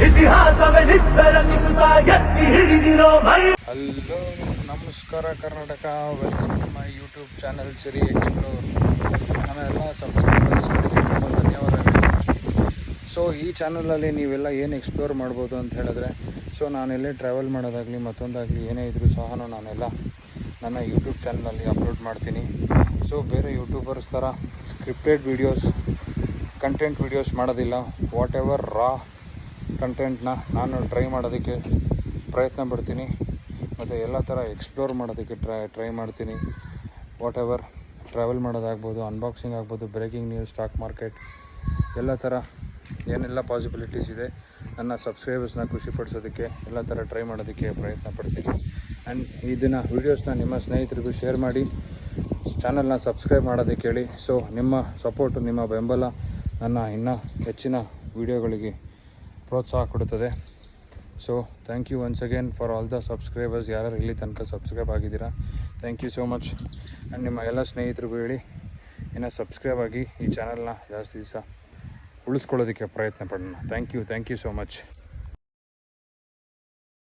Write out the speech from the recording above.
ಇತಿಹಾಸವೇ ನಿಬ್ಬೆರಗಿಸುತ್ತಾ ಎತ್ತಿ ಹಿಡಿದಿರೋ ಮೈ. ಹಲೋ, ನಮಸ್ಕಾರ Karnataka. Welcome to my YouTube channel Siri explore. ನಮ್ಮೆಲ್ಲ ಸಬ್ಸ್ಕ್ರೈಬರ್ಸ್ಗಳಿಗೆ ತುಂಬ ಧನ್ಯವಾದಗಳು. ಸೊ ಈ ಚಾನಲಲ್ಲಿ ನೀವೆಲ್ಲ ಏನು ಎಕ್ಸ್ಪ್ಲೋರ್ ಮಾಡ್ಬೋದು ಅಂತ ಹೇಳಿದ್ರೆ, ಸೊ ನಾನೆಲ್ಲೇ ಟ್ರಾವೆಲ್ ಮಾಡೋದಾಗಲಿ ಮತ್ತೊಂದಾಗಲಿ ಏನೇ ಇದ್ರೂ ಸಹ ನಾನೆಲ್ಲ ನನ್ನ ಯೂಟ್ಯೂಬ್ ಚಾನಲಲ್ಲಿ ಅಪ್ಲೋಡ್ ಮಾಡ್ತೀನಿ. ಸೊ ಬೇರೆ ಯೂಟ್ಯೂಬರ್ಸ್ ಥರ ಸ್ಕ್ರಿಪ್ಟೆಡ್ ವೀಡಿಯೋಸ್, ಕಂಟೆಂಟ್ ವೀಡಿಯೋಸ್ ಮಾಡೋದಿಲ್ಲ. ವಾಟ್ ಎವರ್ ರಾ ಕಂಟೆಂಟ್ನ ನಾನು ಟ್ರೈ ಮಾಡೋದಕ್ಕೆ ಪ್ರಯತ್ನ ಪಡ್ತೀನಿ ಮತ್ತು ಎಲ್ಲ ಥರ ಎಕ್ಸ್ಪ್ಲೋರ್ ಮಾಡೋದಕ್ಕೆ ಟ್ರೈ ಮಾಡ್ತೀನಿ. ವಾಟ್ ಎವರ್ ಟ್ರಾವೆಲ್ ಮಾಡೋದಾಗ್ಬೋದು, ಅನ್ಬಾಕ್ಸಿಂಗ್ ಆಗ್ಬೋದು, ಬ್ರೇಕಿಂಗ್ ನ್ಯೂಸ್, ಸ್ಟಾಕ್ ಮಾರ್ಕೆಟ್, ಎಲ್ಲ ಥರ ಏನೆಲ್ಲ ಪಾಸಿಬಿಲಿಟೀಸ್ ಇದೆ ನನ್ನ ಸಬ್ಸ್ಕ್ರೈಬರ್ಸ್ನ ಖುಷಿಪಡಿಸೋದಕ್ಕೆ ಎಲ್ಲ ಥರ ಟ್ರೈ ಮಾಡೋದಕ್ಕೆ ಪ್ರಯತ್ನ ಪಡ್ತೀನಿ. ಆ್ಯಂಡ್ ಇದನ್ನು ವೀಡಿಯೋಸ್ನ ನಿಮ್ಮ ಸ್ನೇಹಿತರಿಗೂ ಶೇರ್ ಮಾಡಿ, ಚಾನಲ್ನ ಸಬ್ಸ್ಕ್ರೈಬ್ ಮಾಡೋದಕ್ಕೆ ಹೇಳಿ. ಸೊ ನಿಮ್ಮ ಸಪೋರ್ಟು, ನಿಮ್ಮ ಬೆಂಬಲ ನನ್ನ ಇನ್ನೂ ಹೆಚ್ಚಿನ ವೀಡಿಯೋಗಳಿಗೆ ಪ್ರೋತ್ಸಾಹ ಕೊಡುತ್ತದೆ. So thank you once again for all the subscribers. ಯಾರು ಇಲ್ಲಿ ತನಕ ಸಬ್ಸ್ಕ್ರೈಬ್ ಆಗಿದ್ದೀರಾ, thank you so much. And ನಿಮ್ಮ ಎಲ್ಲ ಸ್ನೇಹಿತರಿಗೂ ಹೇಳಿ ಇನ್ನೂ ಸಬ್ಸ್ಕ್ರೈಬ್ ಆಗಿ ಈ ಚಾನಲ್ನ ಜಾಸ್ತಿ ದಿವಸ ಉಳಿಸ್ಕೊಳ್ಳೋದಕ್ಕೆ ಪ್ರಯತ್ನ ಪಡೋಣ. Thank you so much.